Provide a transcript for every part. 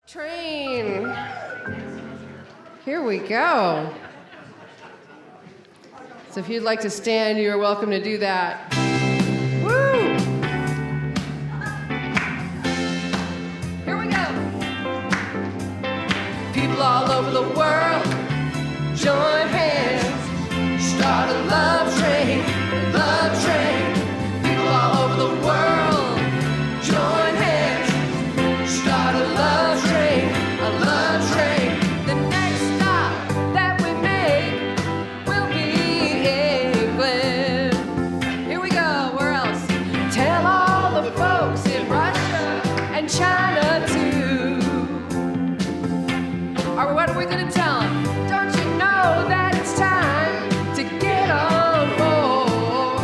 Train. Here we go. So if you'd like to stand, you're welcome to do that. Woo! Here we go. People all over the world, join hands, start a love train, love train. People all over the world, join hands, start a love train, a love train. The next stop that we make will be England. Here we go, where else? Tell all the folks in Russia and China too. Or what are we gonna tell them? Don't you know that it's time to get on board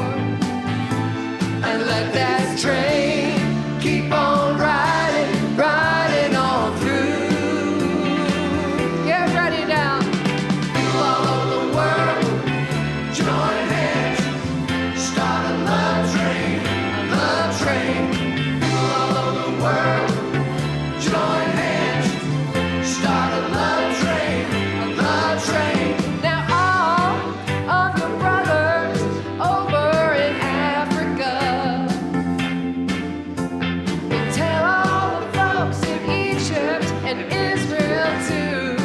and let that train keep on riding, riding on through. Yeah, write it down. People all over the world, join hands, start a love train, a love train. People all over the world, join hands, start a love train, a love train. Now all of your brothers over in Africa, and tell all the folks in Egypt and Israel too.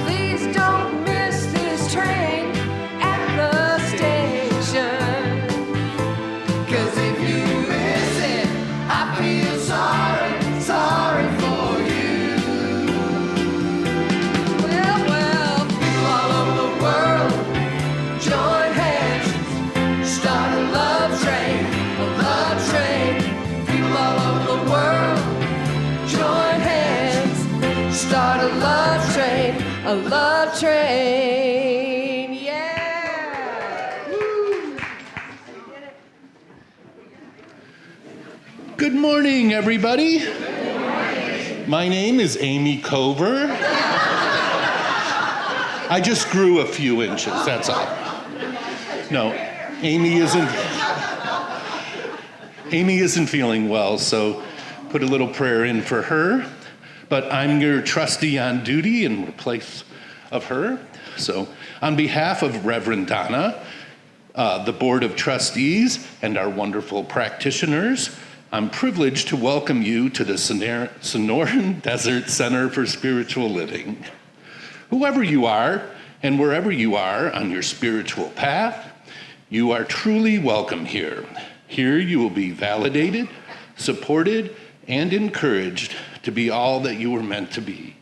Please don't miss this train at the station, 'cause if you miss it, I feel sorry, sorry for you. Well, people all over the world, join hands, start a love train, a love train. People all over the world, join hands, start a love train, a love train. Yeah. Woo. Good morning, everybody. My name is Amy Cover. I just grew a few inches, that's all. No, Amy isn't feeling well, so put a little prayer in for her. But I'm your trustee on duty in place of her. So on behalf of Reverend Donna, the Board of Trustees, and our wonderful practitioners, I'm privileged to welcome you to the Sonoran Desert Center for Spiritual Living. Whoever you are, and wherever you are on your spiritual path, you are truly welcome here. Here you will be validated, supported, and encouraged to be all that you were meant to be.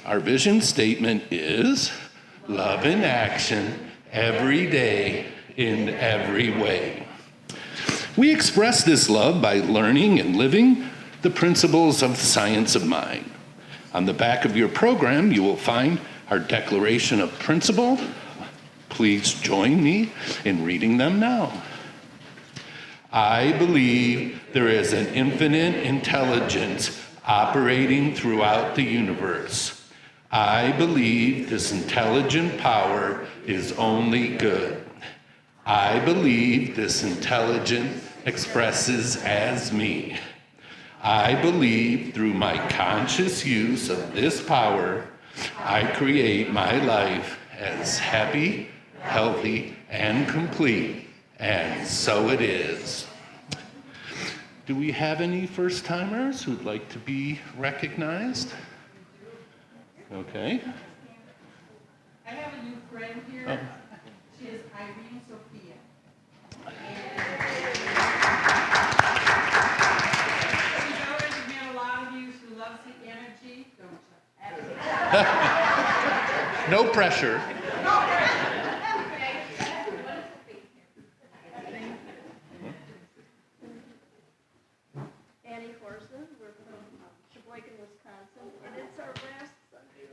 Our vision statement is love in action every day in every way. We express this love by learning and living the principles of the science of mind. On the back of your program, you will find our declaration of principle. Please join me in reading them now. I believe there is an infinite intelligence operating throughout the universe. I believe this intelligent power is only good. I believe this intelligence expresses as me. I believe through my conscious use of this power, I create my life as happy, healthy, and complete, and so it is. Do we have any first-timers who'd like to be recognized? Okay. I have a new friend here. Oh. She is Irene Sophia. You notice we met a lot of you who loves the energy, don't you? No pressure. Annie Horson, we're from Sheboygan, Wisconsin, and it's our last Sunday.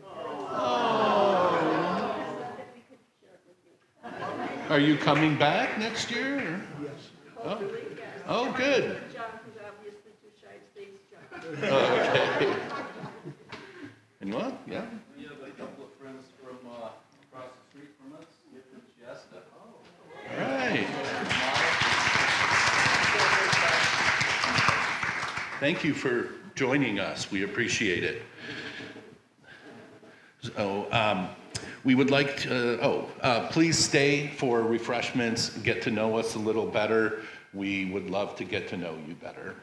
That we could share it with you. Are you coming back next year? Or? Yes. Hopefully, yes. Oh, good. John, who's obviously too shy to say his job. Okay. And what? Yeah. We have a couple of friends from across the street from us, Nick and Shasta. All right. thank you for joining us. We appreciate it. So we would like to, please stay for refreshments, get to know us a little better. We would love to get to know you better.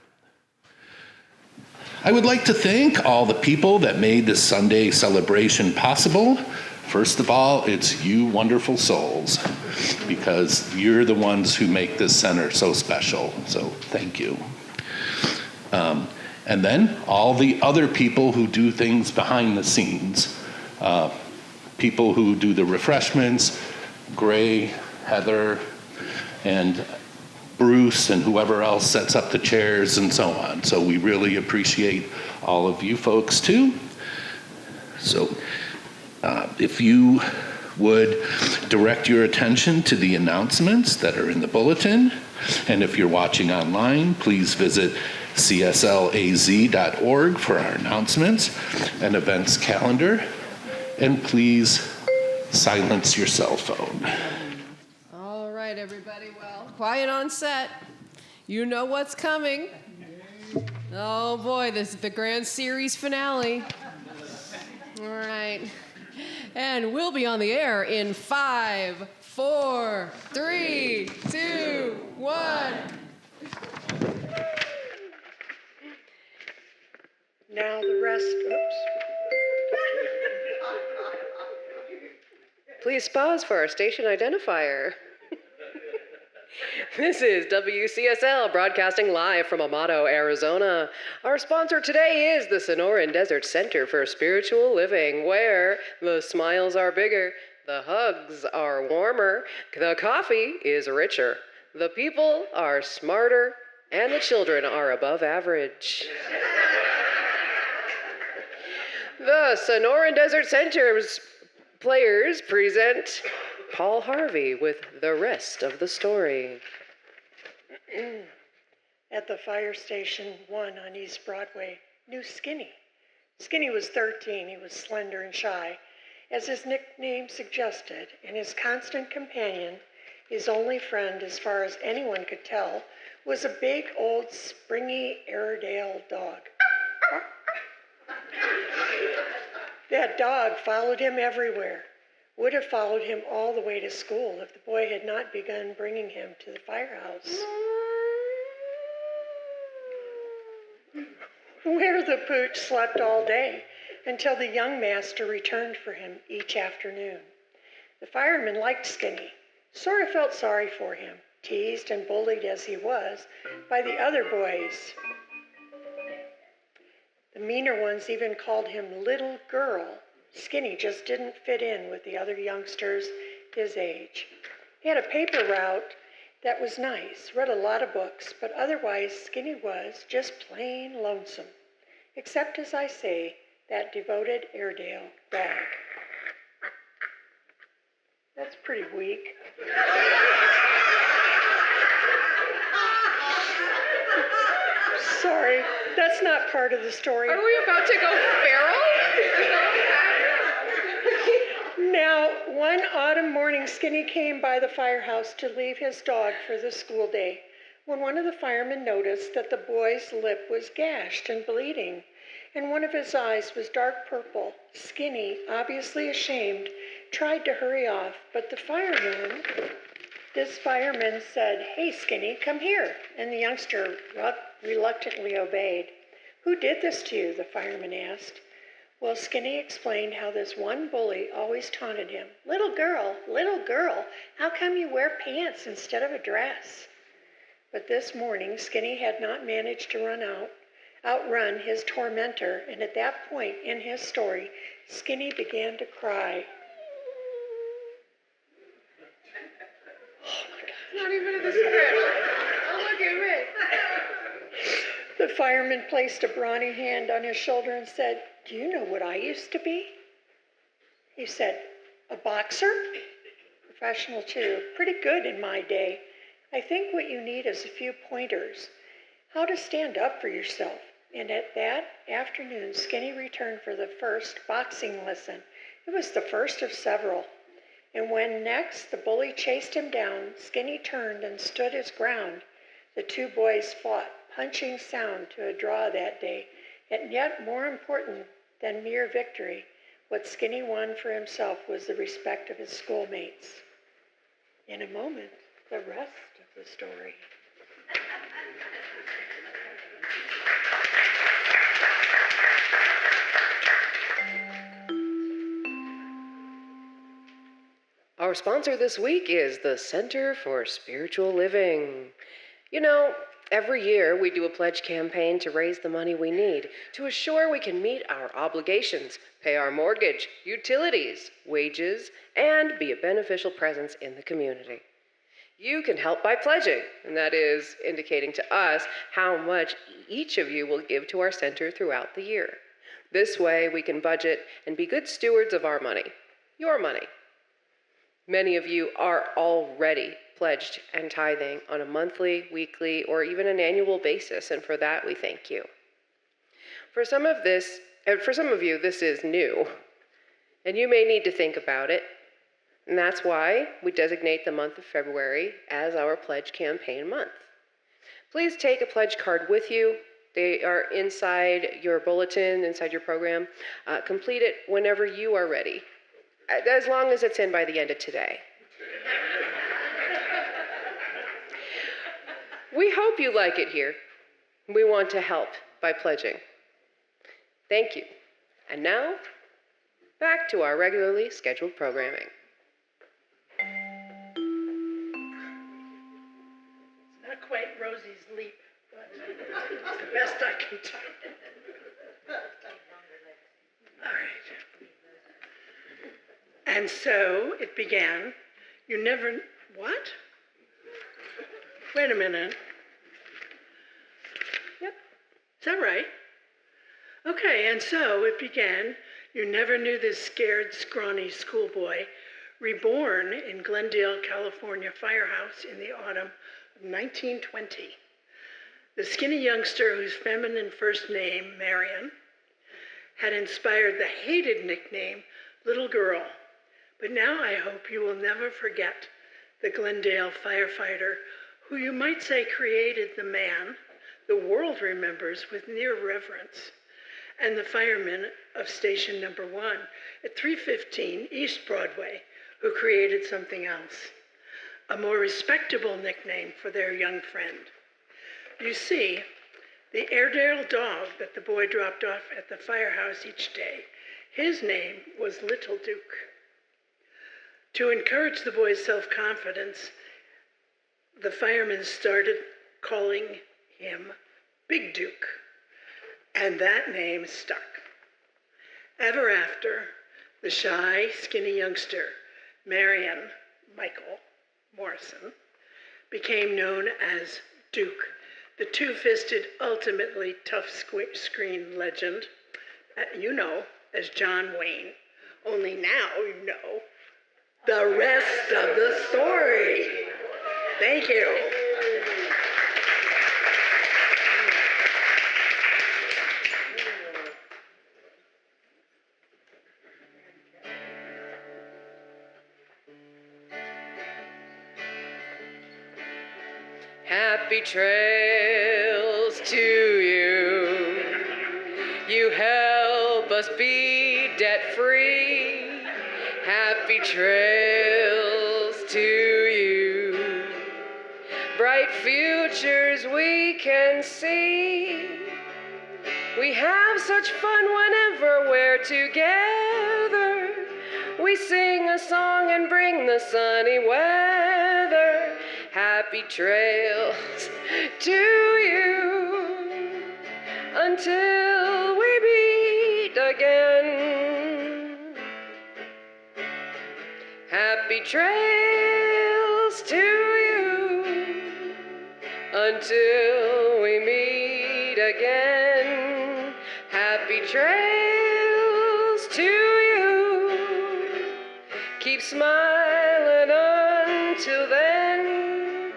I would like to thank all the people that made this Sunday celebration possible. First of all, it's you wonderful souls, because you're the ones who make this center so special. So thank you. And then all the other people who do things behind the scenes. People who do the refreshments, Gray, Heather, and Bruce, and whoever else sets up the chairs and so on. So we really appreciate all of you folks too. So if you would direct your attention to the announcements that are in the bulletin, and if you're watching online, please visit cslaz.org for our announcements and events calendar, and please silence your cell phone. All right, everybody. Well, quiet on set. You know what's coming. Oh boy, this is the grand series finale. All right. And we'll be on the air in 5, 4, 3, 2, 1. Now the rest, oops. Please pause for our station identifier. This is WCSL broadcasting live from Amado, Arizona. Our sponsor today is the Sonoran Desert Center for Spiritual Living, where the smiles are bigger, the hugs are warmer, the coffee is richer, the people are smarter, and the children are above average. The Sonoran Desert Center's players present Paul Harvey with the rest of the story. At the fire station 1 on East Broadway, knew Skinny. Skinny was 13. He was slender and shy, as his nickname suggested, and his constant companion, his only friend as far as anyone could tell, was a big, old, springy Airedale dog. That dog followed him everywhere. Would have followed him all the way to school if the boy had not begun bringing him to the firehouse, where the pooch slept all day until the young master returned for him each afternoon. The fireman liked Skinny, sort of felt sorry for him, teased and bullied as he was by the other boys. The meaner ones even called him Little Girl. Skinny just didn't fit in with the other youngsters his age. He had a paper route that was nice, read a lot of books, but otherwise Skinny was just plain lonesome. Except, as I say, that devoted Airedale dog. That's pretty weak. Sorry, that's not part of the story. Are we about to go feral? Now, one autumn morning, Skinny came by the firehouse to leave his dog for the school day, when one of the firemen noticed that the boy's lip was gashed and bleeding, and one of his eyes was dark purple. Skinny, obviously ashamed, tried to hurry off, but this fireman said, "Hey, Skinny, come here," and the youngster reluctantly obeyed. "Who did this to you?" the fireman asked. Well, Skinny explained how this one bully always taunted him. Little girl, how come you wear pants instead of a dress?" But this morning, Skinny had not managed to outrun his tormentor, and at that point in his story, Skinny began to cry. Oh my God. Not even in the script. Oh, look at me. The fireman placed a brawny hand on his shoulder and said, "Do you know what I used to be?" He said, "A boxer?" "Professional too. Pretty good in my day. I think what you need is a few pointers. How to stand up for yourself." And at that afternoon, Skinny returned for the first boxing lesson. It was the first of several. And when next the bully chased him down, Skinny turned and stood his ground. The two boys fought punching sound to a draw that day, and yet more important than mere victory, what Skinny won for himself was the respect of his schoolmates. In a moment, the rest of the story. Our sponsor this week is the Center for Spiritual Living. You know, every year we do a pledge campaign to raise the money we need to assure we can meet our obligations, pay our mortgage, utilities, wages, and be a beneficial presence in the community. You can help by pledging, and that is indicating to us how much each of you will give to our center throughout the year. This way we can budget and be good stewards of our money, your money. Many of you are already pledged and tithing on a monthly, weekly, or even an annual basis, and for that we thank you. For some of you, this is new, and you may need to think about it, and that's why we designate the month of February as our pledge campaign month. Please take a pledge card with you. They are inside your bulletin, inside your program. Complete it whenever you are ready, as long as it's in by the end of today. We hope you like it here. We want to help by pledging. Thank you. And now, back to our regularly scheduled programming. It's not quite Rosie's Leap, but it's the best I can do. All right. And so it began. You never, what? Wait a minute. Yep. Is that right? Okay, and so it began. You never knew this scared, scrawny schoolboy, reborn in Glendale, California firehouse in the autumn of 1920. The skinny youngster whose feminine first name, Marion, had inspired the hated nickname, Little Girl. But now I hope you will never forget the Glendale firefighter who you might say created the man the world remembers with near reverence, and the fireman of station number 1 at 315 East Broadway who created something else, a more respectable nickname for their young friend. You see, the Airedale dog that the boy dropped off at the firehouse each day, his name was Little Duke. To encourage the boy's self-confidence, the firemen started calling him Big Duke, and that name stuck. Ever after, the shy, skinny youngster, Marion Michael Morrison, became known as Duke, the two-fisted, ultimately tough screen legend, you know, as John Wayne. Only now you know the rest of the story. Thank you. Happy trails to you. You help us be debt-free. Happy trails to you. Bright futures we can see. We have such fun whenever we're together. We sing a song and bring the sunny weather. Happy trails to you until we meet again. Happy trails to you until we meet again. Happy trails to you. Keep smiling until then.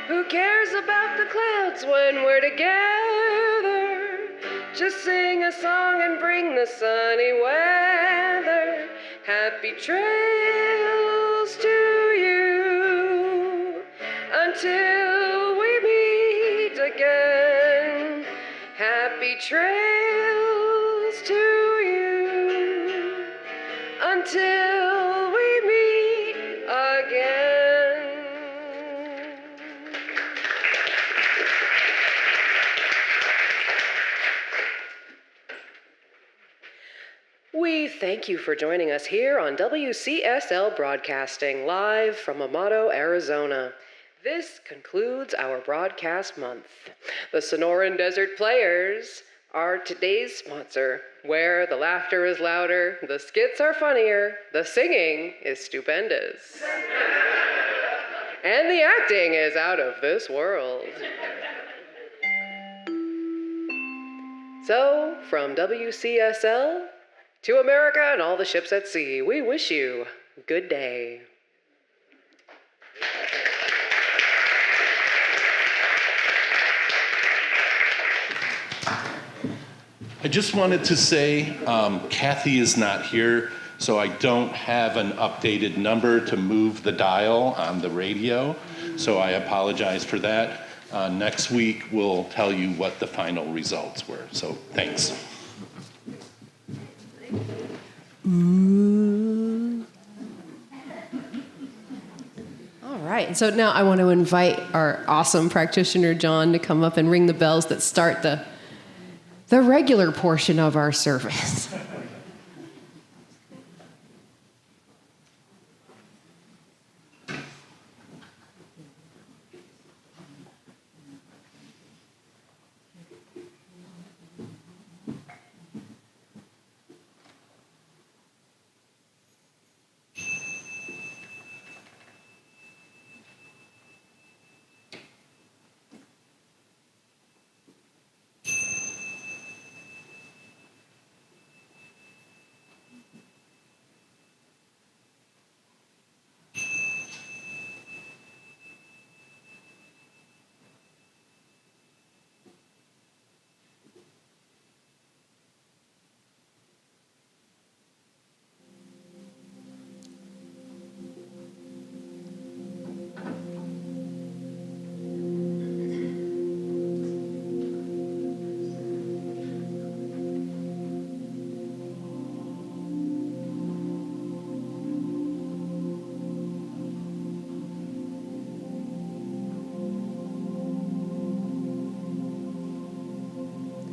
Who cares about the clouds when we're together? Just sing a song and bring the sunny weather. Happy trails to you until we meet again. trails to you until we meet again. We thank you for joining us here on WCSL Broadcasting, live from Amado, Arizona. This concludes our broadcast month. The Sonoran Desert Players are today's sponsor, where the laughter is louder, the skits are funnier, the singing is stupendous, and the acting is out of this world. So, from WCSL to America and all the ships at sea, we wish you good day. I just wanted to say, Kathy is not here, so I don't have an updated number to move the dial on the radio, so I apologize for that. Next week, we'll tell you what the final results were, so thanks. All right, and so now I want to invite our awesome practitioner, John, to come up and ring the bells that start the regular portion of our service.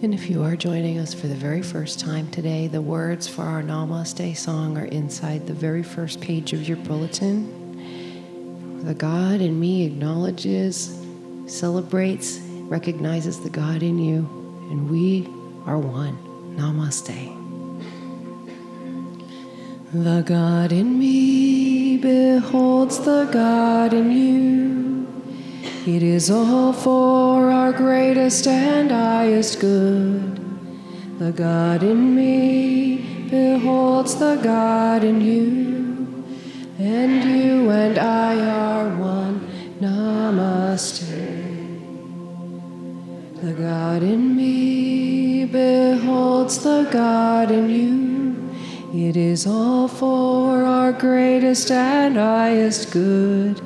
And if you are joining us for the very first time today, the words for our Namaste song are inside the very first page of your bulletin. The God in me acknowledges, celebrates, recognizes the God in you, and we are one. Namaste. The God in me beholds the God in you. It is all for our greatest and highest good. The God in me beholds the God in you, and you and I are one. Namaste. The God in me beholds the God in you. It is all for our greatest and highest good.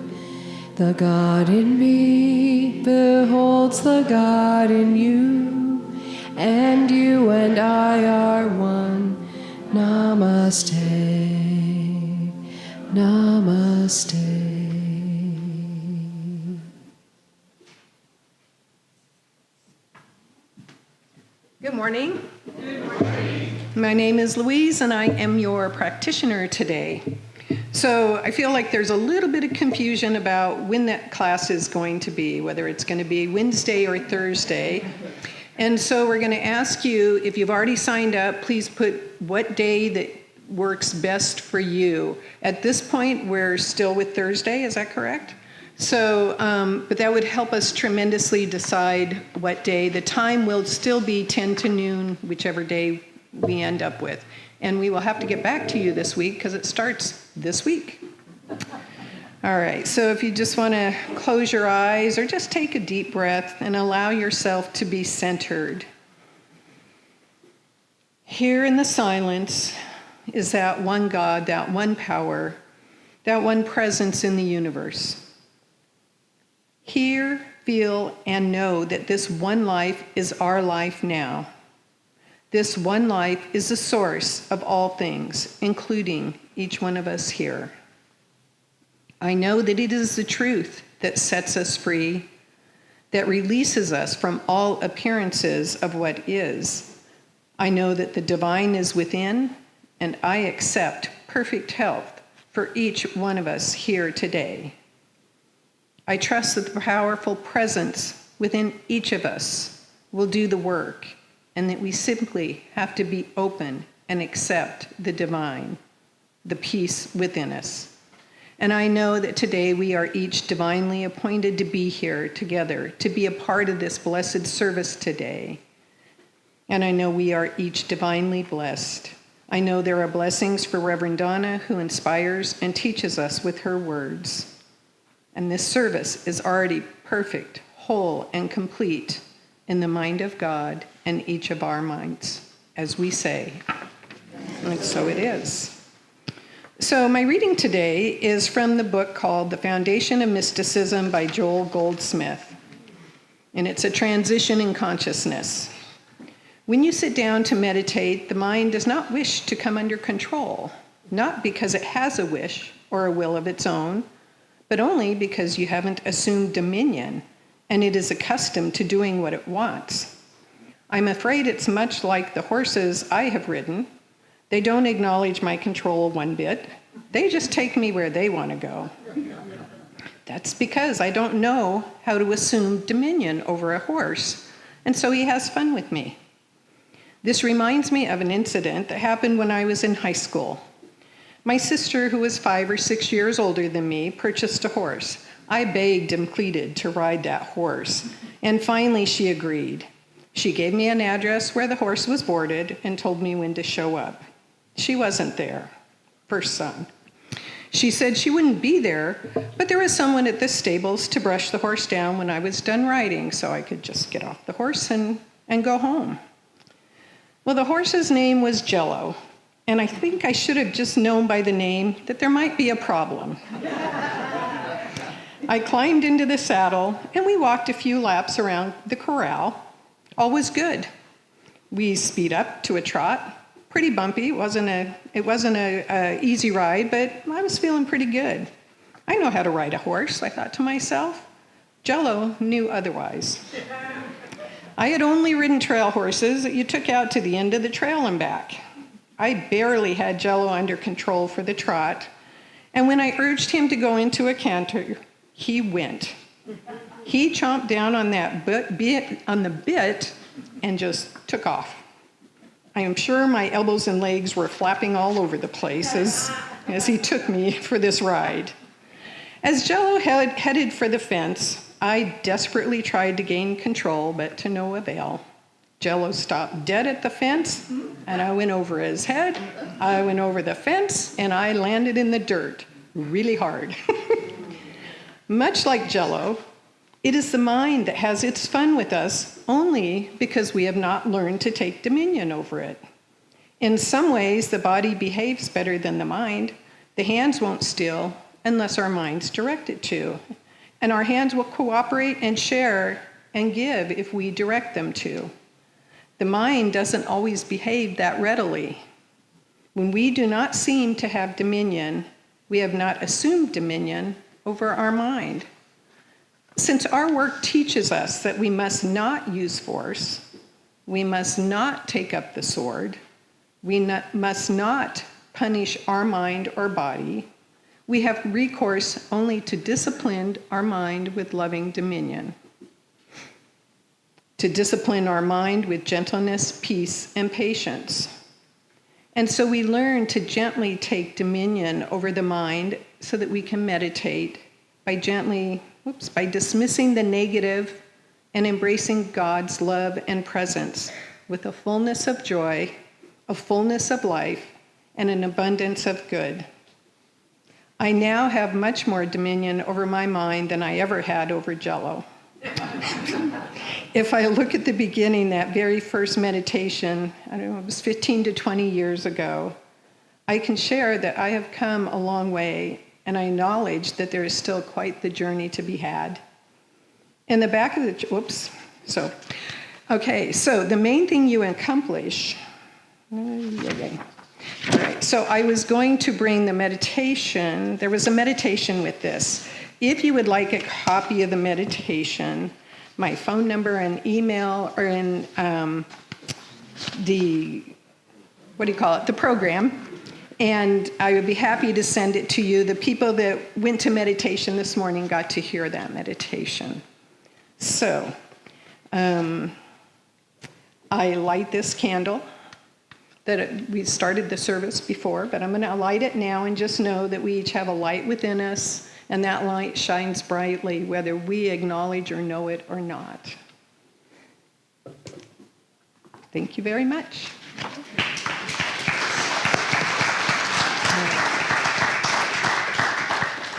The God in me beholds the God in you, and you and I are one. Namaste, namaste. Good morning. Good morning. My name is Louise, and I am your practitioner today. So I feel like there's a little bit of confusion about when that class is going to be, whether it's going to be Wednesday or Thursday. And so we're going to ask you, if you've already signed up, please put what day that works best for you. At this point, we're still with Thursday, is that correct? So, but that would help us tremendously decide what day. The time will still be 10 to noon, whichever day we end up with. And we will have to get back to you this week because it starts this week. All right, so if you just want to close your eyes or just take a deep breath and allow yourself to be centered. Here in the silence is that one God, that one power, that one presence in the universe. Hear, feel, and know that this one life is our life now. This one life is the source of all things, including each one of us here. I know that it is the truth that sets us free, that releases us from all appearances of what is. I know that the divine is within, and I accept perfect health for each one of us here today. I trust that the powerful presence within each of us will do the work, and that we simply have to be open and accept the divine, the peace within us. And I know that today we are each divinely appointed to be here together, to be a part of this blessed service today. And I know we are each divinely blessed. I know there are blessings for Reverend Donna, who inspires and teaches us with her words. And this service is already perfect, whole, and complete in the mind of God and each of our minds, as we say. And so it is. So my reading today is from the book called The Foundation of Mysticism by Joel Goldsmith. And it's a transition in consciousness. When you sit down to meditate, the mind does not wish to come under control, not because it has a wish or a will of its own, but only because you haven't assumed dominion and it is accustomed to doing what it wants. I'm afraid it's much like the horses I have ridden. They don't acknowledge my control one bit. They just take me where they want to go. That's because I don't know how to assume dominion over a horse, and so he has fun with me. This reminds me of an incident that happened when I was in high school. My sister, who was 5 or 6 years older than me, purchased a horse. I begged and pleaded to ride that horse, and finally she agreed. She gave me an address where the horse was boarded and told me when to show up. She wasn't there. First son. She said she wouldn't be there, but there was someone at the stables to brush the horse down when I was done riding, so I could just get off the horse and go home. Well, the horse's name was Jello, and I think I should have just known by the name that there might be a problem. I climbed into the saddle, and we walked a few laps around the corral. All was good. We speed up to a trot. Pretty bumpy. It wasn't a easy ride, but I was feeling pretty good. I know how to ride a horse, I thought to myself. Jello knew otherwise. I had only ridden trail horses that you took out to the end of the trail and back. I barely had Jello under control for the trot, and when I urged him to go into a canter, he went. He chomped down on that bit and just took off. I am sure my elbows and legs were flapping all over the place as he took me for this ride. As Jello headed for the fence, I desperately tried to gain control, but to no avail. Jello stopped dead at the fence, and I went over his head, I went over the fence, and I landed in the dirt really hard. Much like Jello, it is the mind that has its fun with us only because we have not learned to take dominion over it. In some ways, the body behaves better than the mind. The hands won't steal unless our mind's directed to. And our hands will cooperate and share and give if we direct them to. The mind doesn't always behave that readily. When we do not seem to have dominion, we have not assumed dominion over our mind. Since our work teaches us that we must not use force, we must not take up the sword, we must not punish our mind or body, we have recourse only to discipline our mind with loving dominion. To discipline our mind with gentleness, peace, and patience. And so we learn to gently take dominion over the mind so that we can meditate by dismissing the negative and embracing God's love and presence with a fullness of joy, a fullness of life, and an abundance of good. I now have much more dominion over my mind than I ever had over Jello. If I look at the beginning, that very first meditation, I don't know, it was 15 to 20 years ago, I can share that I have come a long way, and I acknowledge that there is still quite the journey to be had. In the back of the, Okay, so the main thing you accomplish. All right, so I was going to bring the meditation. There was a meditation with this. If you would like a copy of the meditation, my phone number and email are in the program. And I would be happy to send it to you. The people that went to meditation this morning got to hear that meditation. So, I light this candle we started the service before, but I'm going to light it now and just know that we each have a light within us, and that light shines brightly whether we acknowledge or know it or not. Thank you very much.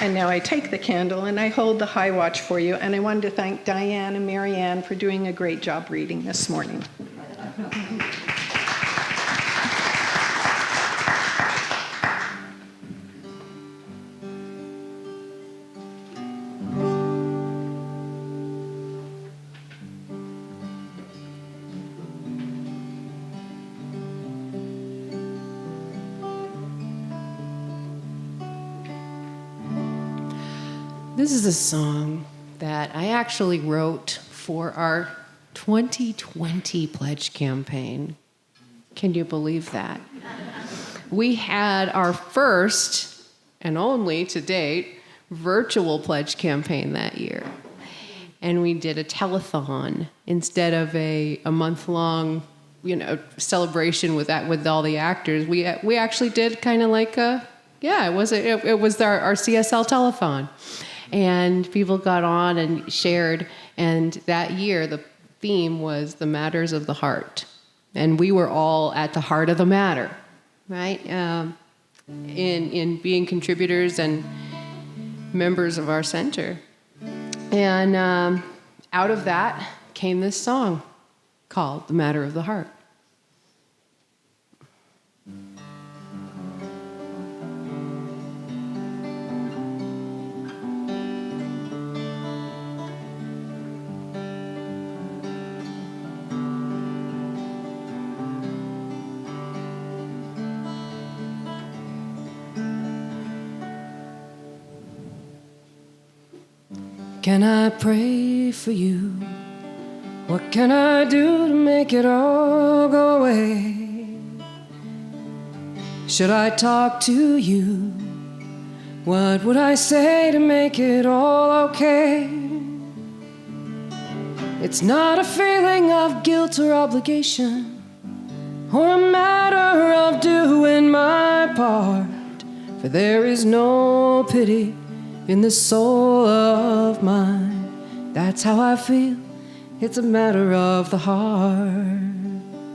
And now I take the candle and I hold the high watch for you, and I wanted to thank Diane and Marianne for doing a great job reading this morning. This is a song that I actually wrote for our 2020 pledge campaign. Can you believe that? We had our first and only to date virtual pledge campaign that year. And we did a telethon instead of a month-long, celebration with all the actors. We actually did kind of like it was our CSL telethon. And people got on and shared, and that year the theme was the matters of the heart. And we were all at the heart of the matter, right? In being contributors and members of our center. And out of that came this song called The Matter of the Heart. Can I pray for you? What can I do to make it all go away? Should I talk to you? What would I say to make it all okay? It's not a feeling of guilt or obligation, or a matter of doing my part, for there is no pity in this soul of mine. That's how I feel. It's a matter of the heart.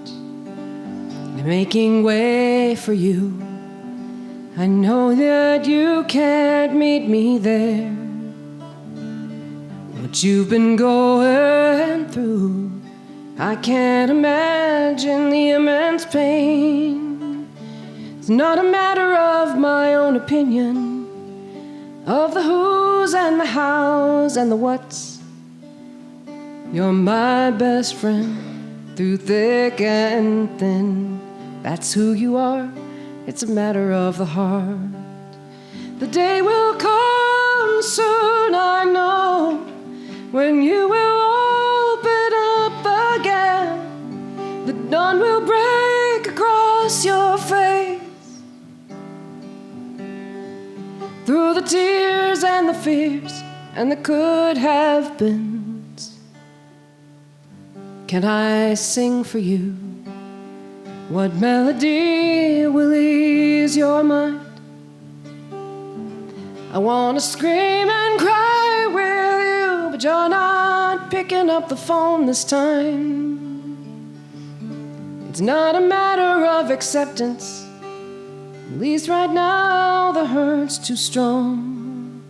I'm making way for you. I know that you can't meet me there. What you've been going through, I can't imagine the immense pain. It's not a matter of my own opinion, of the who's and the how's and the what's. You're my best friend through thick and thin. That's who you are. It's a matter of the heart. The day will come soon, I know, when you will open up again. The dawn will break across your face. Through the tears and the fears and the could have beens, can I sing for you? What melody will ease your mind? I want to scream and cry with you, but you're not picking up the phone this time. It's not a matter of acceptance. At least right now the hurt's too strong.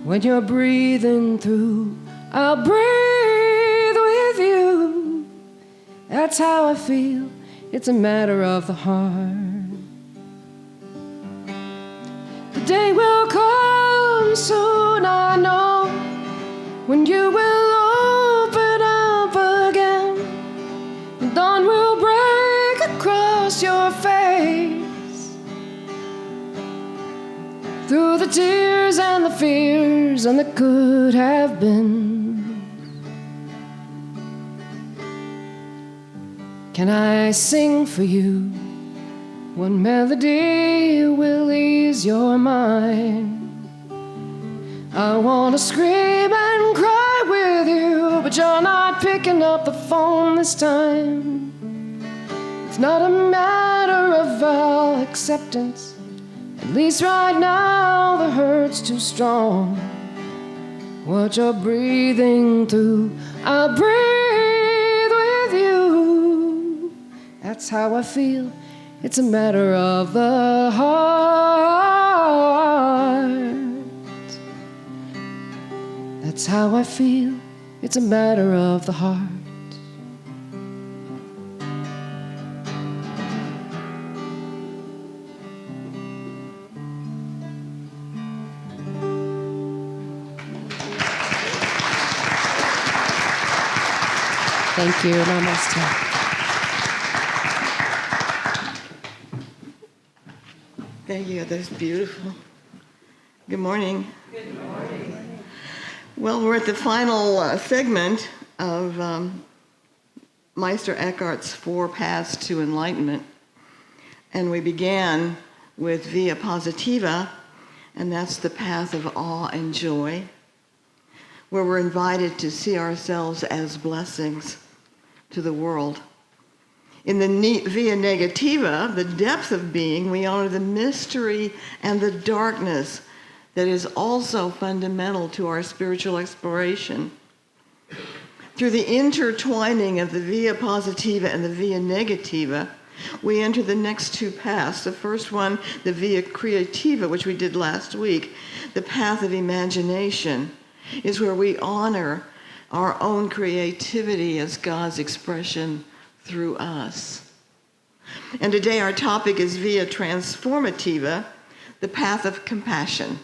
When you're breathing through, I'll breathe with you. That's how I feel. It's a matter of the heart. The day will come soon, I know, when you will open up again. tears and the fears and the could have been. Can I sing for you? One melody will ease your mind. I wanna scream and cry with you, but you're not picking up the phone this time. It's not a matter of acceptance. At least right now the hurt's too strong. What you're breathing through, I'll breathe with you. That's how I feel. It's a matter of the heart. That's how I feel. It's a matter of the heart. Thank you. Namaste. Thank you. That's beautiful. Good morning. Good morning. Well, we're at the final segment of Meister Eckhart's 4 Paths to Enlightenment. And we began with Via Positiva, and that's the path of awe and joy, where we're invited to see ourselves as blessings to the world. In the Via Negativa, the depth of being, we honor the mystery and the darkness that is also fundamental to our spiritual exploration. Through the intertwining of the Via Positiva and the Via Negativa, we enter the next 2 paths. The first one, the Via Creativa, which we did last week, the path of imagination, is where we honor our own creativity as God's expression through us. And today our topic is Via Transformativa, the path of compassion.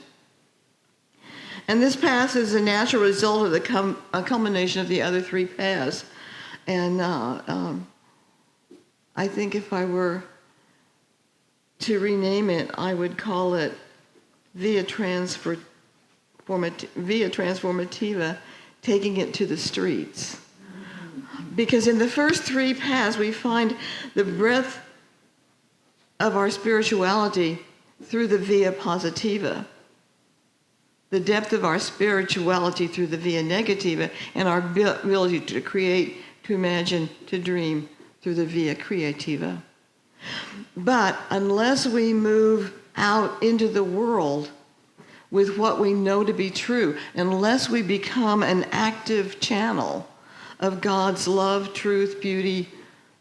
And this path is a natural result of the culmination of the other 3 paths. And I think if I were to rename it, I would call it Via Transformativa, taking it to the streets. Because in the first 3 paths, we find the breadth of our spirituality through the Via Positiva, the depth of our spirituality through the Via Negativa, and our ability to create, to imagine, to dream through the Via Creativa. But unless we move out into the world with what we know to be true, unless we become an active channel of God's love, truth, beauty,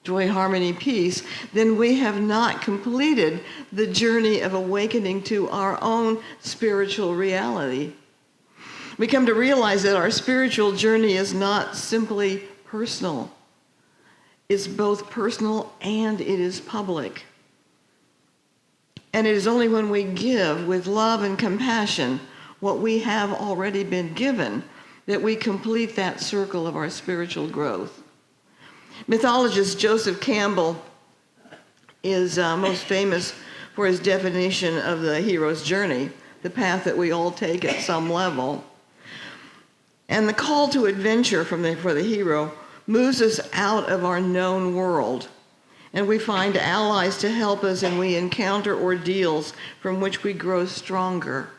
joy, harmony, peace, then we have not completed the journey of awakening to our own spiritual reality. We come to realize that our spiritual journey is not simply personal. It's both personal and it is public. And it is only when we give with love and compassion what we have already been given that we complete that circle of our spiritual growth. Mythologist Joseph Campbell is most famous for his definition of the hero's journey, the path that we all take at some level. And the call to adventure for the hero moves us out of our known world, and we find allies to help us, and we encounter ordeals from which we grow stronger.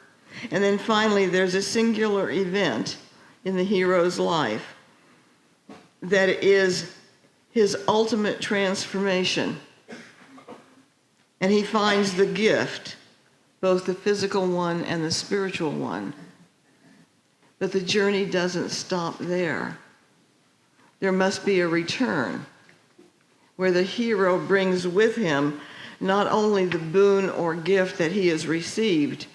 And then finally, there's a singular event in the hero's life that is his ultimate transformation. And he finds the gift, both the physical one and the spiritual one. But the journey doesn't stop there. There must be a return where the hero brings with him not only the boon or gift that he has received,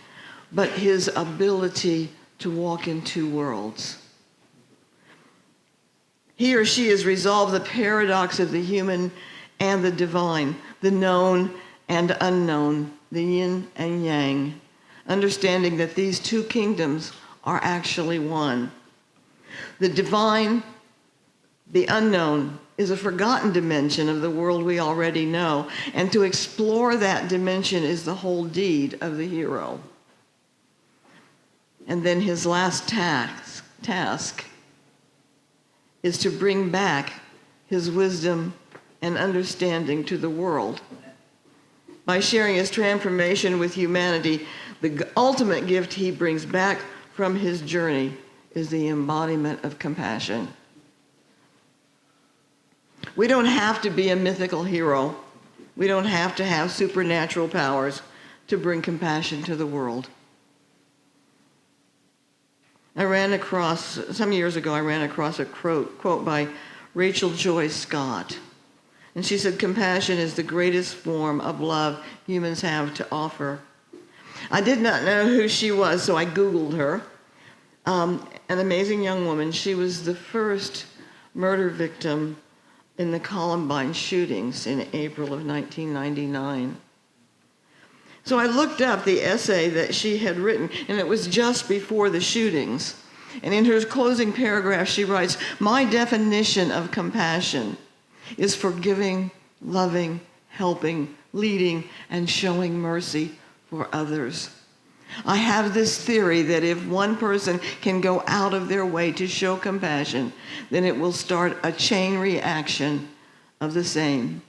but his ability to walk in 2 worlds. He or she has resolved the paradox of the human and the divine, the known and unknown, the yin and yang, understanding that these 2 kingdoms are actually one. The divine, the unknown, is a forgotten dimension of the world we already know, and to explore that dimension is the whole deed of the hero. And then his last task is to bring back his wisdom and understanding to the world. By sharing his transformation with humanity, the ultimate gift he brings back from his journey is the embodiment of compassion. We don't have to be a mythical hero. We don't have to have supernatural powers to bring compassion to the world. Some years ago, I ran across a quote by Rachel Joy Scott. And she said, "Compassion is the greatest form of love humans have to offer." I did not know who she was, so I Googled her. An amazing young woman. She was the first murder victim in the Columbine shootings in April of 1999. So I looked up the essay that she had written, and it was just before the shootings. And in her closing paragraph, she writes, "My definition of compassion is forgiving, loving, helping, leading, and showing mercy for others. I have this theory that if one person can go out of their way to show compassion, then it will start a chain reaction of the same.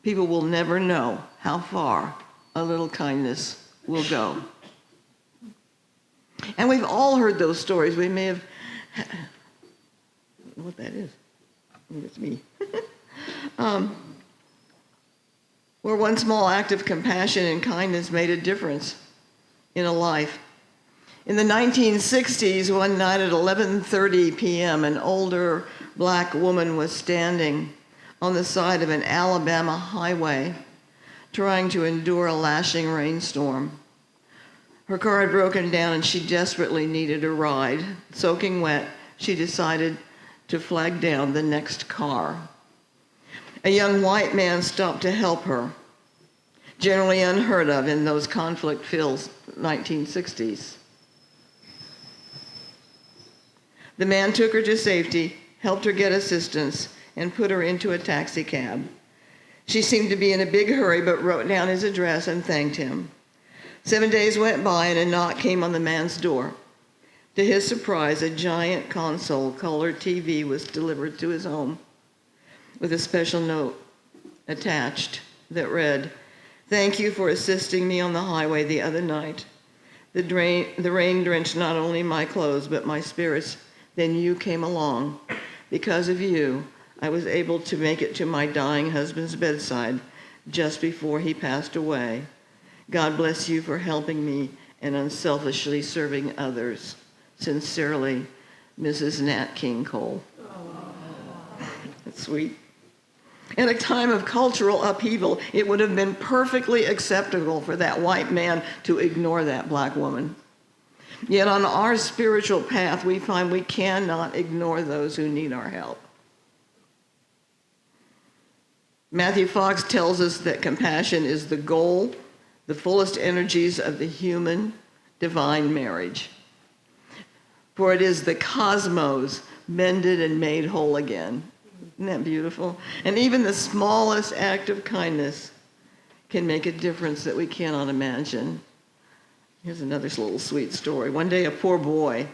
People will never know how far a little kindness will go." And we've all heard those stories. We may have, I don't know what that is. I think it's me. Where one small act of compassion and kindness made a difference in a life. In the 1960s, one night at 11:30 p.m., an older black woman was standing on the side of an Alabama highway trying to endure a lashing rainstorm. Her car had broken down and she desperately needed a ride. Soaking wet, she decided to flag down the next car. A young white man stopped to help her, generally unheard of in those conflict-filled 1960s. The man took her to safety, helped her get assistance, and put her into a taxi cab. She seemed to be in a big hurry, but wrote down his address and thanked him. 7 days went by and a knock came on the man's door. To his surprise, a giant console color TV was delivered to his home with a special note attached that read, "Thank you for assisting me on the highway the other night. The rain drenched not only my clothes but my spirits. Then you came along. Because of you, I was able to make it to my dying husband's bedside just before he passed away. God bless you for helping me and unselfishly serving others. Sincerely, Mrs. Nat King Cole." That's sweet. At a time of cultural upheaval, it would have been perfectly acceptable for that white man to ignore that black woman. Yet on our spiritual path, we find we cannot ignore those who need our help. Matthew Fox tells us that compassion is the goal, the fullest energies of the human divine marriage. For it is the cosmos mended and made whole again. Isn't that beautiful? And even the smallest act of kindness can make a difference that we cannot imagine. Here's another little sweet story. One day, a poor boy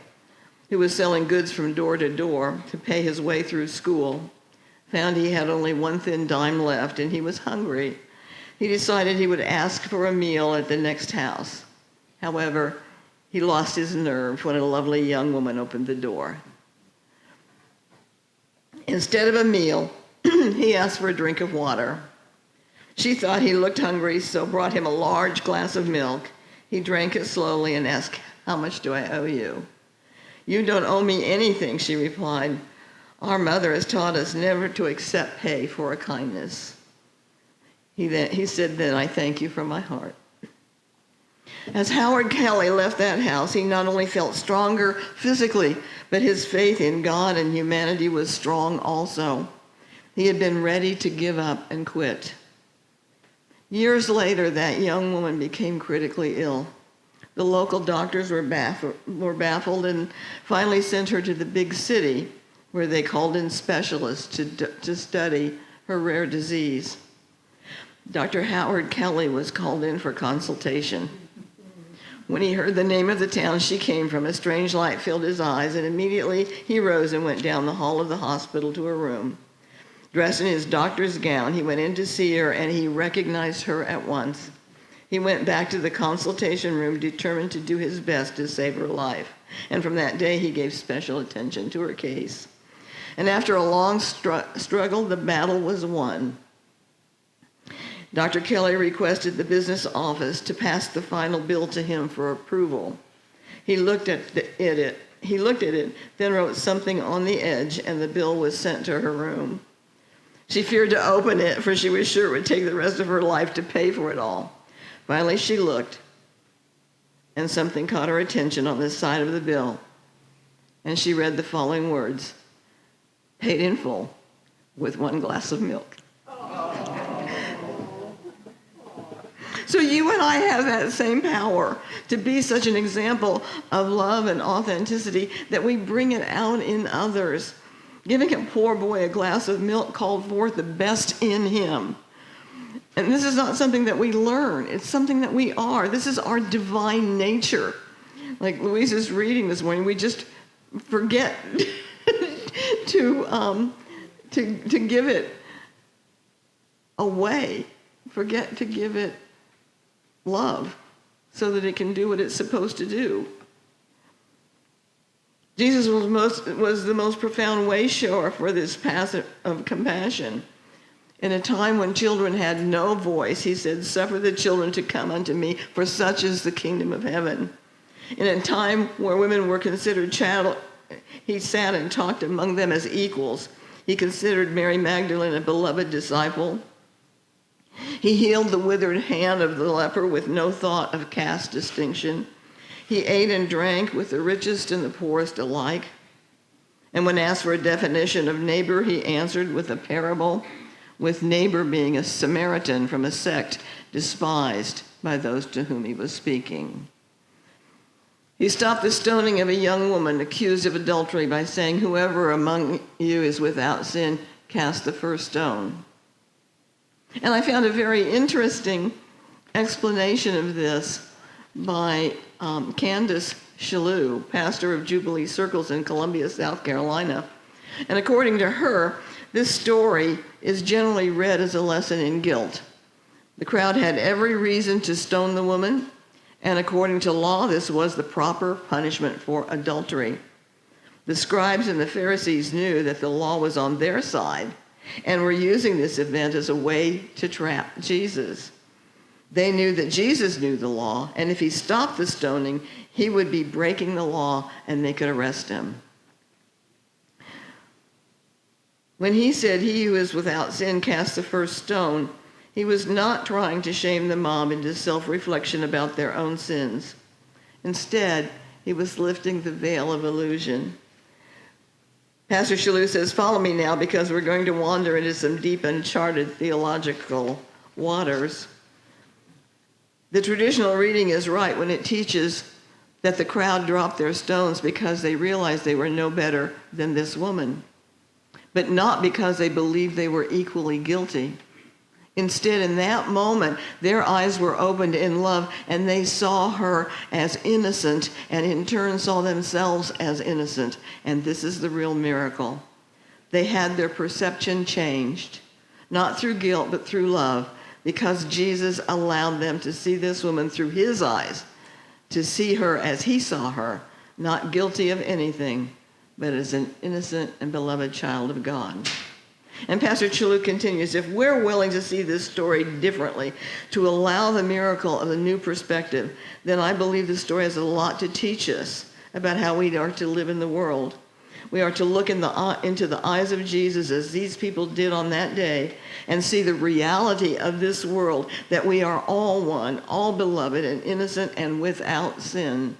who was selling goods from door to door to pay his way through school found he had only one thin dime left and he was hungry. He decided he would ask for a meal at the next house. However, he lost his nerve when a lovely young woman opened the door. Instead of a meal, he asked for a drink of water. She thought he looked hungry, so brought him a large glass of milk. He drank it slowly and asked, "How much do I owe you?" "You don't owe me anything," she replied. "Our mother has taught us never to accept pay for a kindness." He said, "Then I thank you from my heart." As Howard Kelly left that house, he not only felt stronger physically, but his faith in God and humanity was strong also. He had been ready to give up and quit. Years later, that young woman became critically ill. The local doctors were baffled and finally sent her to the big city, where they called in specialists to study her rare disease. Dr. Howard Kelly was called in for consultation. When he heard the name of the town she came from, a strange light filled his eyes, and immediately he rose and went down the hall of the hospital to her room. Dressed in his doctor's gown, he went in to see her, and he recognized her at once. He went back to the consultation room, determined to do his best to save her life. And from that day, he gave special attention to her case. And after a long struggle, the battle was won. Dr. Kelly requested the business office to pass the final bill to him for approval. He looked at it, then wrote something on the edge, and the bill was sent to her room. She feared to open it, for she was sure it would take the rest of her life to pay for it all. Finally, she looked, and something caught her attention on the side of the bill, and she read the following words: paid in full with 1 glass of milk. So you and I have that same power to be such an example of love and authenticity that we bring it out in others. Giving a poor boy a glass of milk called forth the best in him. And this is not something that we learn. It's something that we are. This is our divine nature. Like Louise is reading this morning, we just forget to give it away. Forget to give it love so that it can do what it's supposed to do. Jesus was the most profound way shower for this path of compassion. In a time when children had no voice, he said, "Suffer the children to come unto me, for such is the kingdom of heaven." In a time where women were considered chattel, he sat and talked among them as equals. He considered Mary Magdalene a beloved disciple. He healed the withered hand of the leper with no thought of caste distinction. He ate and drank with the richest and the poorest alike. And when asked for a definition of neighbor, he answered with a parable, with neighbor being a Samaritan from a sect despised by those to whom he was speaking. He stopped the stoning of a young woman accused of adultery by saying, "Whoever among you is without sin, cast the first stone." And I found a very interesting explanation of this by Candace Shalou, pastor of Jubilee Circles in Columbia, South Carolina. And according to her, this story is generally read as a lesson in guilt. The crowd had every reason to stone the woman, and according to law, this was the proper punishment for adultery. The scribes and the Pharisees knew that the law was on their side and were using this event as a way to trap Jesus. They knew that Jesus knew the law, and if he stopped the stoning, he would be breaking the law and they could arrest him. When he said, "He who is without sin cast the first stone," he was not trying to shame the mob into self-reflection about their own sins. Instead, he was lifting the veil of illusion. Pastor Shalou says, "Follow me now, because we're going to wander into some deep, uncharted theological waters." The traditional reading is right when it teaches that the crowd dropped their stones because they realized they were no better than this woman, but not because they believed they were equally guilty. Instead, in that moment, their eyes were opened in love, and they saw her as innocent, and in turn saw themselves as innocent. And this is the real miracle. They had their perception changed, not through guilt, but through love, because Jesus allowed them to see this woman through his eyes, to see her as he saw her, not guilty of anything, but as an innocent and beloved child of God. And Pastor Shalou continues, if we're willing to see this story differently, to allow the miracle of a new perspective, then I believe the story has a lot to teach us about how we are to live in the world. We are to look into the eyes of Jesus as these people did on that day and see the reality of this world, that we are all one, all beloved and innocent and without sin.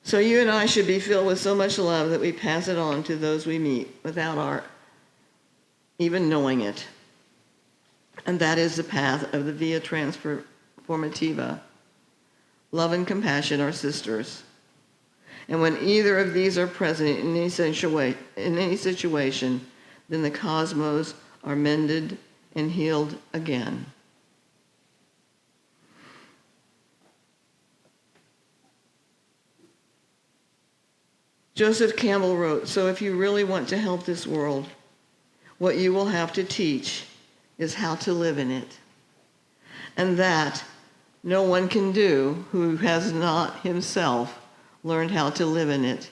So you and I should be filled with so much love that we pass it on to those we meet without our even knowing it. And that is the path of the Via Transformativa. Love and compassion are sisters. And when either of these are present in any situation, then the cosmos are mended and healed again. Joseph Campbell wrote, "So if you really want to help this world, what you will have to teach is how to live in it. And that no one can do who has not himself learned how to live in it,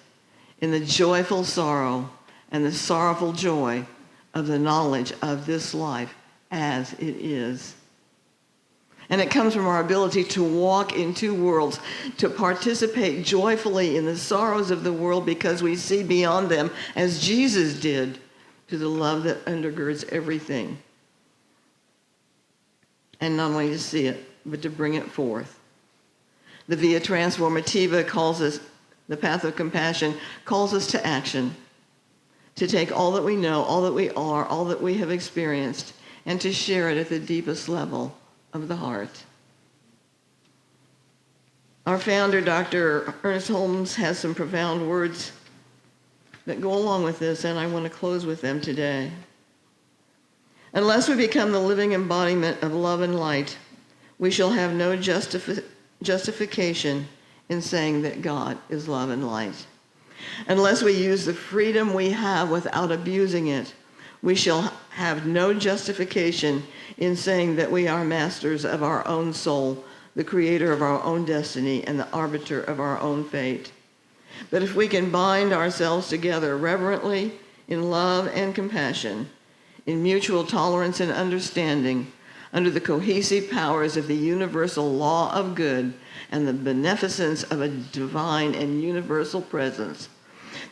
in the joyful sorrow and the sorrowful joy of the knowledge of this life as it is." And it comes from our ability to walk in two worlds, to participate joyfully in the sorrows of the world because we see beyond them, as Jesus did, to the love that undergirds everything. And not only to see it, but to bring it forth. The Via Transformativa calls us, the path of compassion, calls us to action, to take all that we know, all that we are, all that we have experienced, and to share it at the deepest level of the heart. Our founder, Dr. Ernest Holmes, has some profound words that go along with this, and I want to close with them today. Unless we become the living embodiment of love and light, we shall have no justification in saying that God is love and light. Unless we use the freedom we have without abusing it, we shall have no justification in saying that we are masters of our own soul, the creator of our own destiny, and the arbiter of our own fate. But if we can bind ourselves together reverently in love and compassion, in mutual tolerance and understanding, under the cohesive powers of the universal law of good and the beneficence of a divine and universal presence,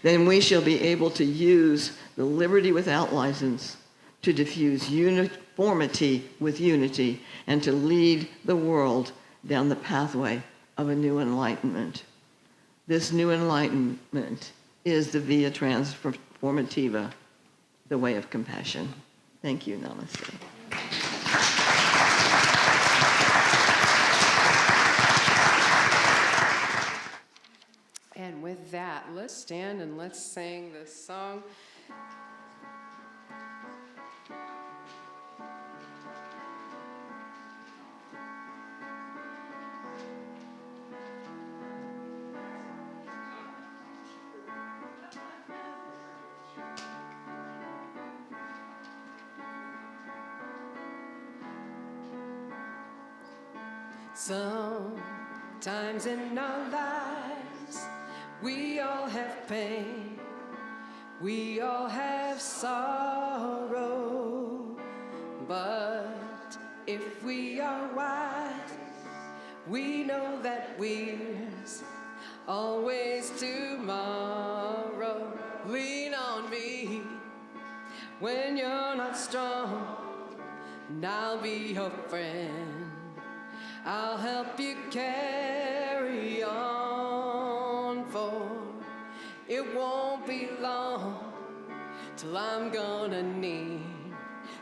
then we shall be able to use the liberty without license to diffuse uniformity with unity and to lead the world down the pathway of a new enlightenment. This new enlightenment is the Via Transformativa, the way of compassion. Thank you. Namaste. And with that, let's stand and let's sing this song. Sometimes in our lives, we all have pain, we all have sorrow, but if we are wise, we know that we's always tomorrow. Lean on me when you're not strong, and I'll be your friend. I'll help you carry on, for it won't be long till I'm gonna need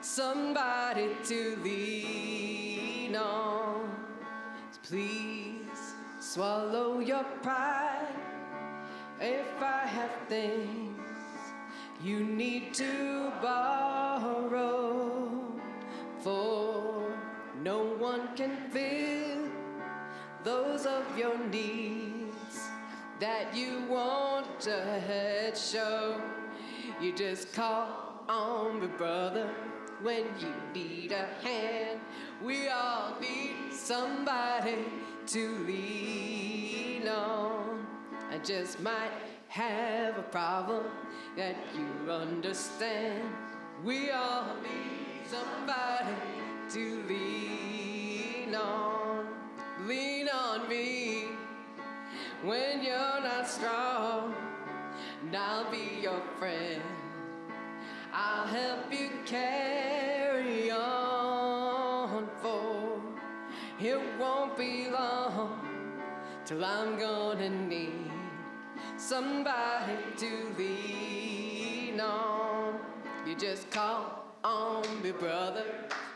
somebody to lean on. So please swallow your pride if I have things you need to borrow, for no one can fill those of your needs that you want to show. You just call on me, brother, when you need a hand. We all need somebody to lean on. I just might have a problem that you understand. We all need somebody to lean on. Lean on me when you're not strong, and I'll be your friend. I'll help you carry on, for it won't be long till I'm gonna need somebody to lean on. You just call on me, brother,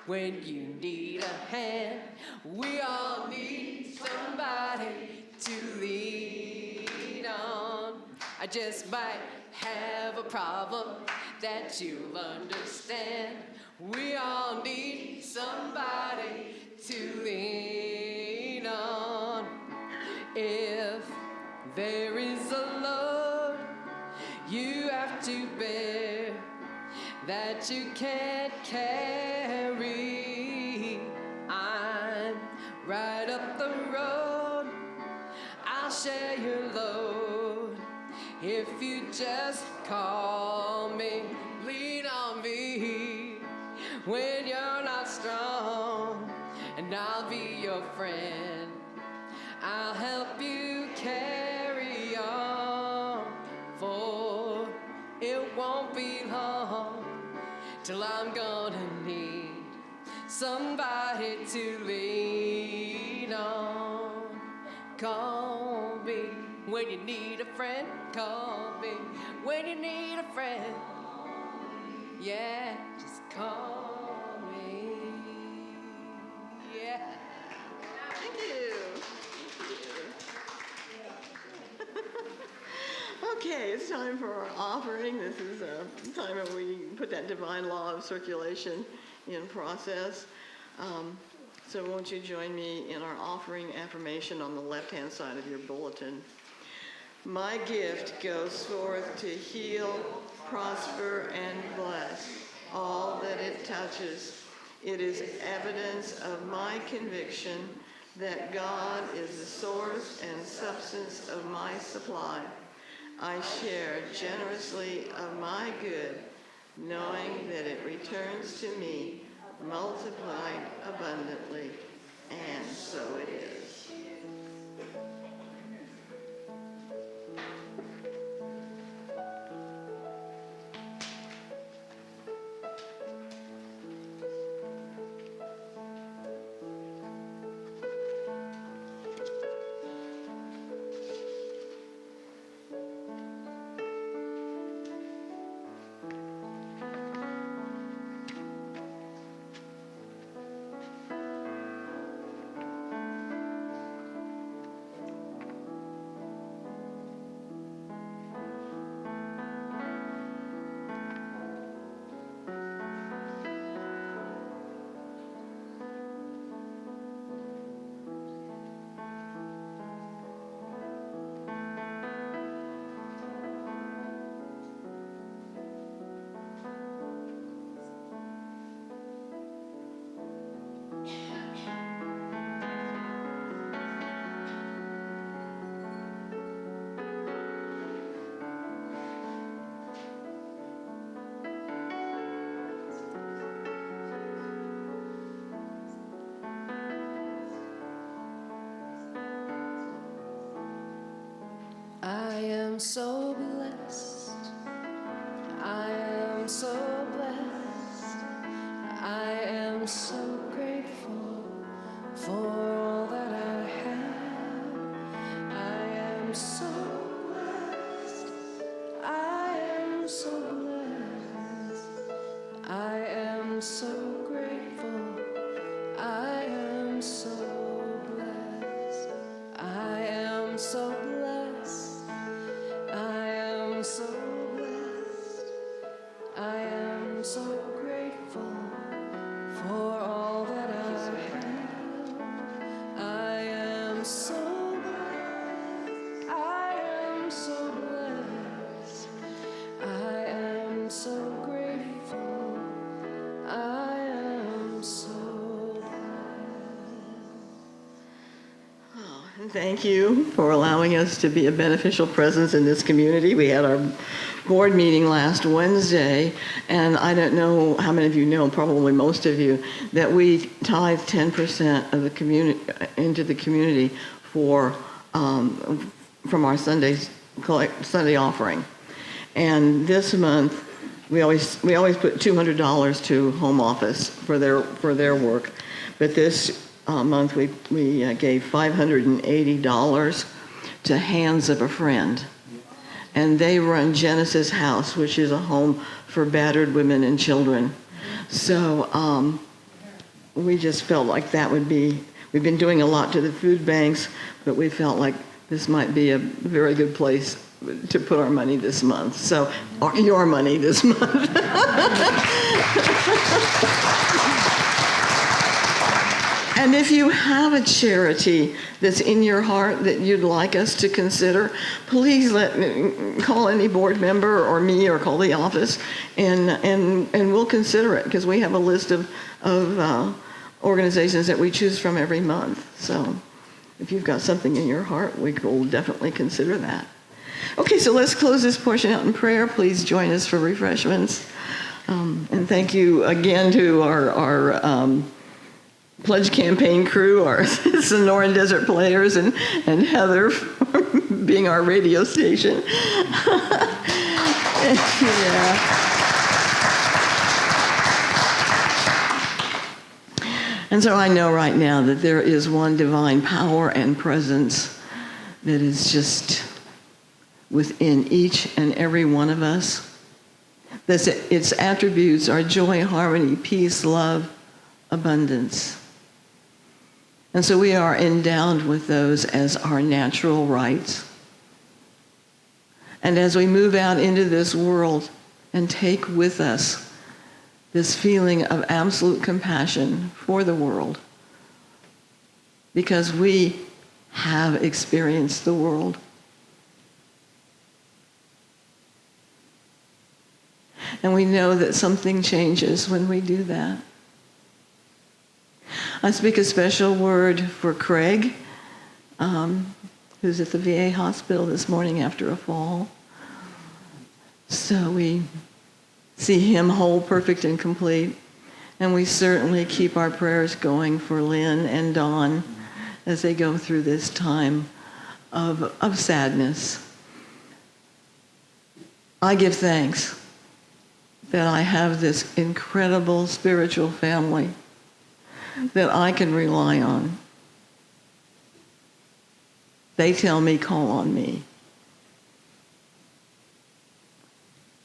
when you need a hand. We all need somebody to lean on. I just might have a problem that you'll understand. We all need somebody to lean on. If there is a love that you can't carry. I'm right up the road, I'll share your load. If you just call me, lean on me when you're not strong, and I'll be your friend. I'll help you carry on, for it won't be long till I'm gonna need somebody to lean on. Call me when you need a friend. Call me when you need a friend. Yeah, just call me. Yeah. Thank you. Okay, it's time for our offering. This is a time when we put that divine law of circulation in process. So won't you join me in our offering affirmation on the left-hand side of your bulletin. My gift goes forth to heal, prosper, and bless all that it touches. It is evidence of my conviction that God is the source and substance of my supply. I share generously of my good, knowing that it returns to me multiplied abundantly, and so it is. I am so blessed. I am so blessed. I am so grateful for all that I have. I am so blessed. I am so blessed. I am so grateful. I am so blessed. I am so blessed. I am so blessed. I am so grateful for all that I have. I am so blessed. I am so blessed. I am so grateful. I am so blessed. Thank you for allowing us to be a beneficial presence in this community. We had our board meeting last Wednesday, and I don't know how many of you know, probably most of you, that we tithe 10% of the community into the community for from our Sunday offering. And this month, we always put $200 to home office for their work, but this month we gave $580 to Hands of a Friend, and they run Genesis House, which is a home for battered women and children. So we just felt like that would be. We've been doing a lot to the food banks, but we felt like this might be a very good place to put our money this month. So, or your money this month. And if you have a charity that's in your heart that you'd like us to consider, please call any board member or me or call the office, and we'll consider it, because we have a list of organizations that we choose from every month. So if you've got something in your heart, we will definitely consider that. Okay, so let's close this portion out in prayer. Please join us for refreshments. And thank you again to our Pledge Campaign crew, our Sonoran Desert players, and Heather for being our radio station. Yeah. And so I know right now that there is one divine power and presence that is just within each and every one of us. Its attributes are joy, harmony, peace, love, abundance. And so we are endowed with those as our natural rights. And as we move out into this world and take with us this feeling of absolute compassion for the world, because we have experienced the world. And we know that something changes when we do that. I speak a special word for Craig, who's at the VA hospital this morning after a fall. So we see him whole, perfect, and complete. And we certainly keep our prayers going for Lynn and Dawn as they go through this time of sadness. I give thanks that I have this incredible spiritual family that I can rely on. They tell me, call on me.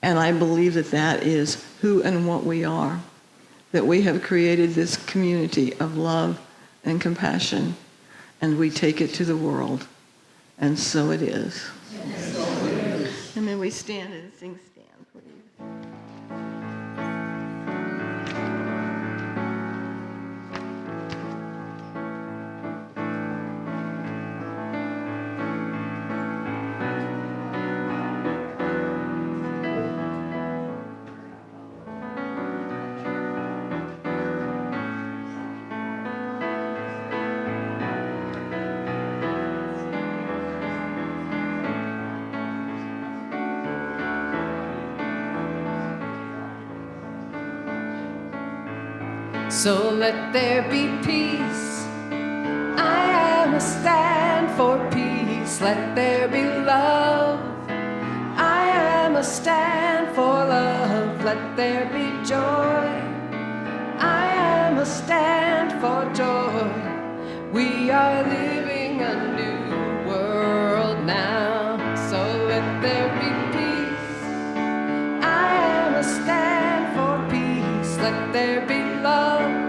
And I believe that that is who and what we are, that we have created this community of love and compassion, and we take it to the world. And so it is. And may we stand and sing Stand, please. So let there be peace. I am a stand for peace. Let there be love. I am a stand for love. Let there be joy. I am a stand for joy. We are living a new world now. So let there be peace. I am a stand for peace. Let there be love.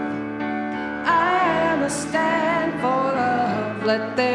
I am a stand for love. Let there